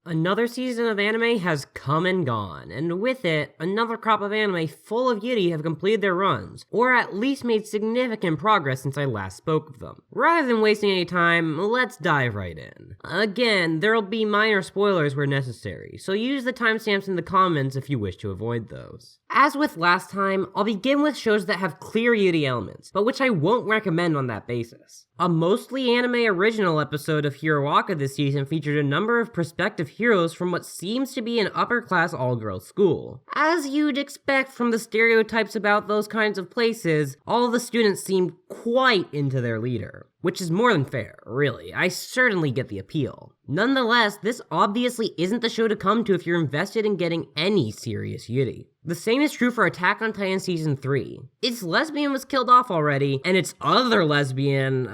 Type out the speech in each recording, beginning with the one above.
Another season of anime has come and gone, and with it, another crop of anime full of Yuri have completed their runs, or at least made significant progress since I last spoke of them. Rather than wasting any time, let's dive right in. Again, there'll be minor spoilers where necessary, so use the timestamps in the comments if you wish to avoid those. As with last time, I'll begin with shows that have clear Yuri elements, but which I won't recommend on that basis. A mostly anime original episode of Hiroaka this season featured a number of prospective heroes from what seems to be an upper-class all-girls school. As you'd expect from the stereotypes about those kinds of places, all the students seemed quite into their leader. Which is more than fair, really. I certainly get the appeal. Nonetheless, this obviously isn't the show to come to if you're invested in getting any serious Yuri. The same is true for Attack on Titan Season 3. Its lesbian was killed off already, and its other lesbian,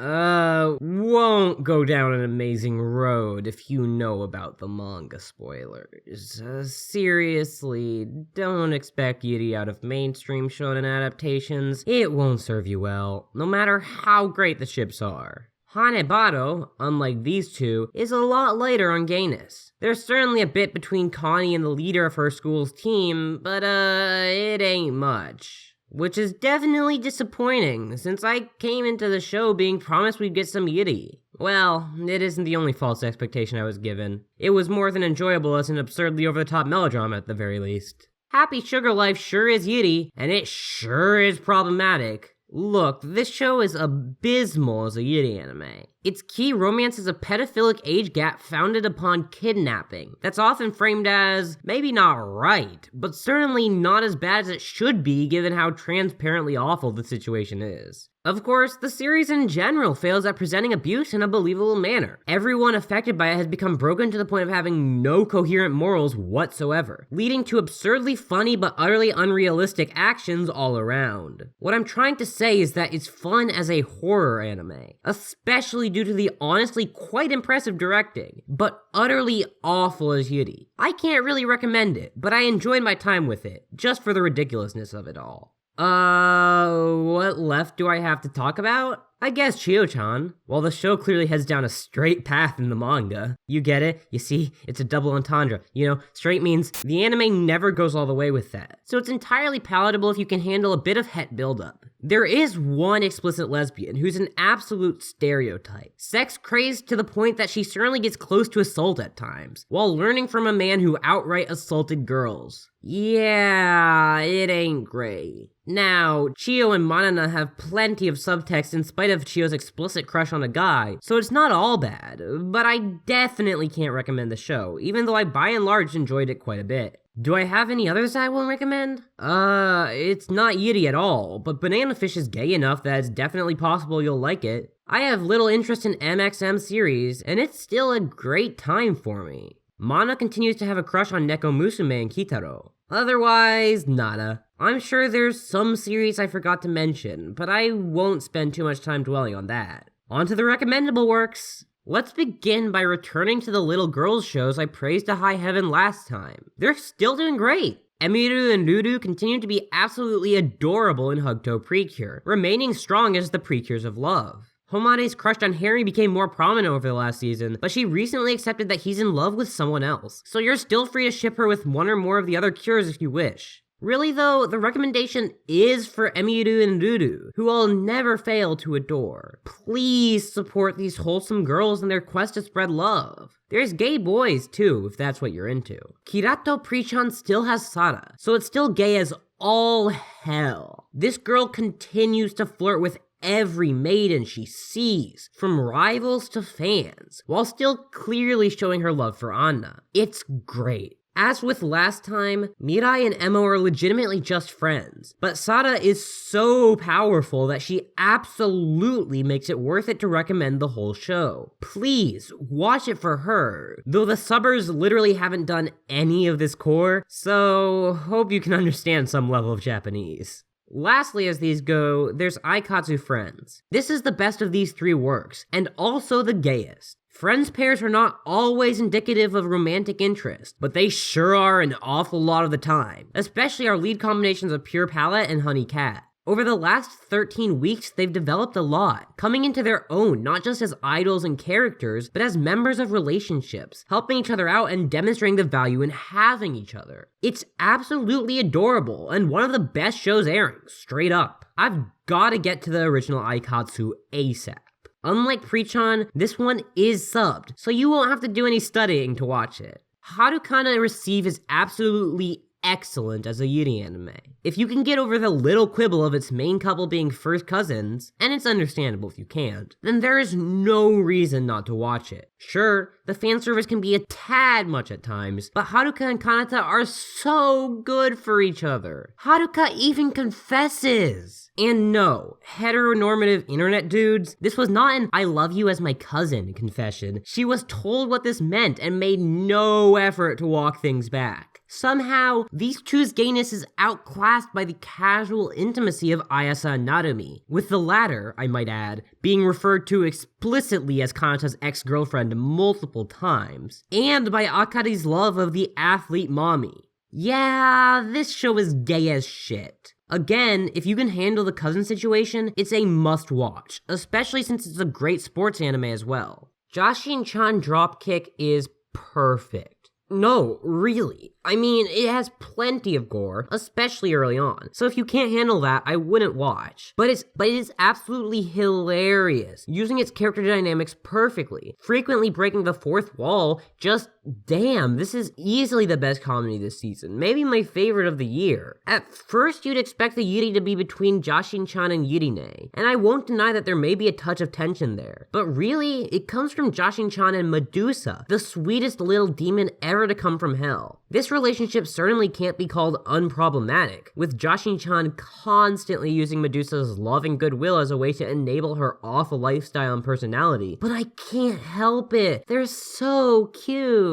won't go down an amazing road if you know about the manga spoilers. Seriously, don't expect Yuri out of mainstream shonen adaptations. It won't serve you well, no matter how great the ships are. Hanebado, unlike these two, is a lot lighter on gayness. There's certainly a bit between Connie and the leader of her school's team, but it ain't much. Which is definitely disappointing, since I came into the show being promised we'd get some Yuri. Well, it isn't the only false expectation I was given. It was more than enjoyable as an absurdly over-the-top melodrama at the very least. Happy Sugar Life sure is Yuri, and it sure is problematic. Look, this show is abysmal as a Yuri anime. Its key romance is a pedophilic age gap founded upon kidnapping. That's often framed as, maybe not right, but certainly not as bad as it should be given how transparently awful the situation is. Of course, the series in general fails at presenting abuse in a believable manner. Everyone affected by it has become broken to the point of having no coherent morals whatsoever, leading to absurdly funny but utterly unrealistic actions all around. What I'm trying to say is that it's fun as a horror anime, especially due to the honestly quite impressive directing, but utterly awful as Yuri. I can't really recommend it, but I enjoyed my time with it, just for the ridiculousness of it all. What left do I have to talk about? I guess Chio-chan. While the show clearly heads down a straight path in the manga. You get it? You see, it's a double entendre. You know, straight means the anime never goes all the way with that. So it's entirely palatable if you can handle a bit of het buildup. There is one explicit lesbian who's an absolute stereotype. Sex crazed to the point that she certainly gets close to assault at times, while learning from a man who outright assaulted girls. Yeah, it ain't great. Now, Chio and Manana have plenty of subtext in spite of Chio's explicit crush on a guy, so it's not all bad, but I definitely can't recommend the show, even though I by and large enjoyed it quite a bit. Do I have any others I won't recommend? It's not Yuri at all, but Banana Fish is gay enough that it's definitely possible you'll like it. I have little interest in MXM series, and it's still a great time for me. Mana continues to have a crush on Neko Musume and Kitaro. Otherwise, nada. I'm sure there's some series I forgot to mention, but I won't spend too much time dwelling on that. On to the recommendable works. Let's begin by returning to the little girls shows I praised to high heaven last time. They're still doing great. Emiru and Ruru continue to be absolutely adorable in Hugto Precure, remaining strong as the Precures of love. Homare's crush on Harry became more prominent over the last season, but she recently accepted that he's in love with someone else, so you're still free to ship her with one or more of the other cures if you wish. Really though, the recommendation is for Emiru and Ruru, who I'll never fail to adore. Please support these wholesome girls in their quest to spread love. There's gay boys too, if that's what you're into. Kirato Pri-chan still has Sara, so it's still gay as all hell. This girl continues to flirt with every maiden she sees, from rivals to fans, while still clearly showing her love for Anna. It's great. As with last time, Mirai and Emo are legitimately just friends, but Sara is so powerful that she absolutely makes it worth it to recommend the whole show. Please, watch it for her, though the subbers literally haven't done any of this core, so hope you can understand some level of Japanese. Lastly, as these go, there's Aikatsu Friends. This is the best of these three works, and also the gayest. Friends pairs are not always indicative of romantic interest, but they sure are an awful lot of the time, especially our lead combinations of Pure Palette and Honey Cat. Over the last 13 weeks, they've developed a lot, coming into their own, not just as idols and characters, but as members of relationships, helping each other out and demonstrating the value in having each other. It's absolutely adorable, and one of the best shows airing, straight up. I've gotta get to the original Aikatsu ASAP. Unlike Pri-chan, this one is subbed, so you won't have to do any studying to watch it. Harukana Receive is absolutely excellent as a Yuri anime. If you can get over the little quibble of its main couple being first cousins, and it's understandable if you can't, then there is no reason not to watch it. Sure, the fan service can be a tad much at times, but Haruka and Kanata are so good for each other. Haruka even confesses! And no, heteronormative internet dudes, this was not an I love you as my cousin confession. She was told what this meant and made no effort to walk things back. Somehow, these two's gayness is outclassed by the casual intimacy of Ayasa and Narumi, with the latter, I might add, being referred to explicitly as Kanata's ex-girlfriend multiple times, and by Akari's love of the athlete mommy. Yeah, this show is gay as shit. Again, if you can handle the cousin situation, it's a must-watch, especially since it's a great sports anime as well. Jashin-chan Dropkick is perfect. No, really. I mean, it has plenty of gore, especially early on, so if you can't handle that, I wouldn't watch. But it is absolutely hilarious, using its character dynamics perfectly, frequently breaking the fourth wall. Just damn, this is easily the best comedy this season, maybe my favorite of the year. At first, you'd expect the Yuri to be between Jashin-chan and Yurine, and I won't deny that there may be a touch of tension there, but really, it comes from Jashin-chan and Medusa, the sweetest little demon ever to come from hell. This relationship certainly can't be called unproblematic, with Jashin-chan constantly using Medusa's love and goodwill as a way to enable her awful lifestyle and personality, but I can't help it. They're so cute.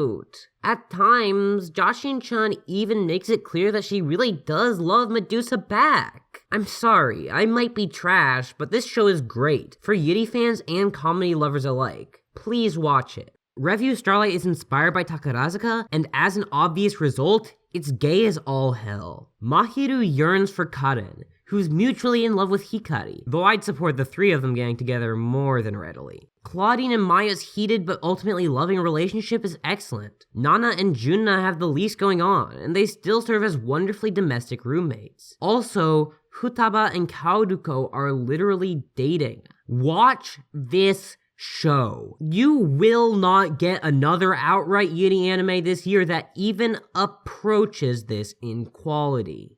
At times, Jashin-chan even makes it clear that she really does love Medusa back. I'm sorry, I might be trash, but this show is great, for Yuri fans and comedy lovers alike. Please watch it. Revue Starlight is inspired by Takarazuka, and as an obvious result, it's gay as all hell. Mahiru yearns for Karen, who's mutually in love with Hikari, though I'd support the three of them getting together more than readily. Claudine and Maya's heated but ultimately loving relationship is excellent. Nana and Junna have the least going on, and they still serve as wonderfully domestic roommates. Also, Futaba and Kaoruko are literally dating. Watch this show. You will not get another outright Yuri anime this year that even approaches this in quality.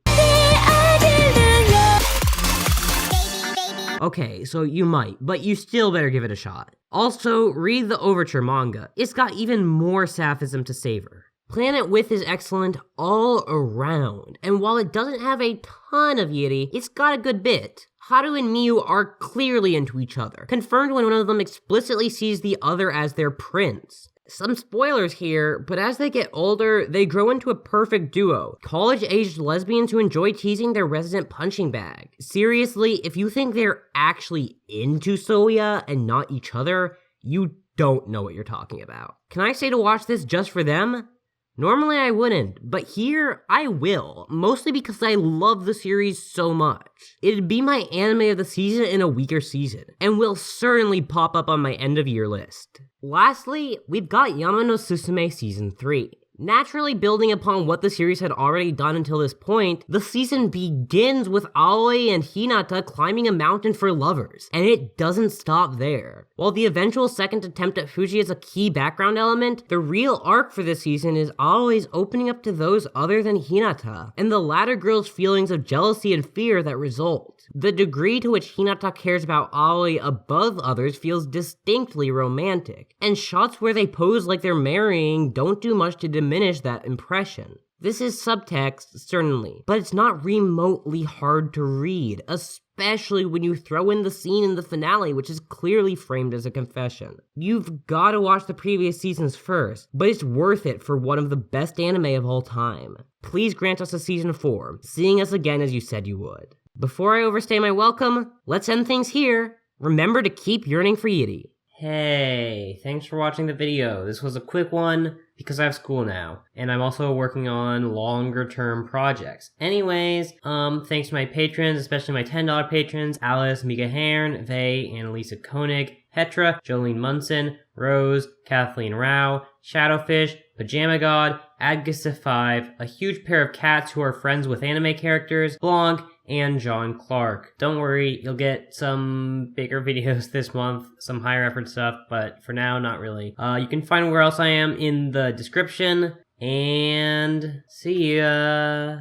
Okay, so you might, but you still better give it a shot. Also, read the Overture manga. It's got even more sapphism to savor. Planet With is excellent all around, and while it doesn't have a ton of Yuri, it's got a good bit. Haru and Miyu are clearly into each other, confirmed when one of them explicitly sees the other as their prince. Some spoilers here, but as they get older, they grow into a perfect duo. College-aged lesbians who enjoy teasing their resident punching bag. Seriously, if you think they're actually into Soya and not each other, you don't know what you're talking about. Can I say to watch this just for them? Normally I wouldn't, but here I will, mostly because I love the series so much. It'd be my anime of the season in a weaker season, and will certainly pop up on my end of year list. Lastly, we've got Yama no Susume Season 3. Naturally building upon what the series had already done until this point, the season begins with Aoi and Hinata climbing a mountain for lovers, and it doesn't stop there. While the eventual second attempt at Fuji is a key background element, the real arc for this season is Aoi's opening up to those other than Hinata, and the latter girl's feelings of jealousy and fear that result. The degree to which Hinata cares about Aoi above others feels distinctly romantic, and shots where they pose like they're marrying don't do much to diminish that impression. This is subtext, certainly, but it's not remotely hard to read, especially when you throw in the scene in the finale, which is clearly framed as a confession. You've gotta watch the previous seasons first, but it's worth it for one of the best anime of all time. Please grant us a season 4, seeing us again as you said you would. Before I overstay my welcome, let's end things here. Remember to keep yearning for Yuri. Hey, thanks for watching the video. This was a quick one because I have school now, and I'm also working on longer term projects. Anyways, thanks to my patrons, especially my $10 patrons, Alice, Mika Hearn, Vey, Annalisa Koenig, Petra, Jolene Munson, Rose, Kathleen Rao, Shadowfish, Pajama God, Adgista5, a huge pair of cats who are friends with anime characters, Blanc, and John Clark. Don't worry, you'll get some bigger videos this month, some higher effort stuff, but for now, not really. You can find where else I am in the description, and see ya!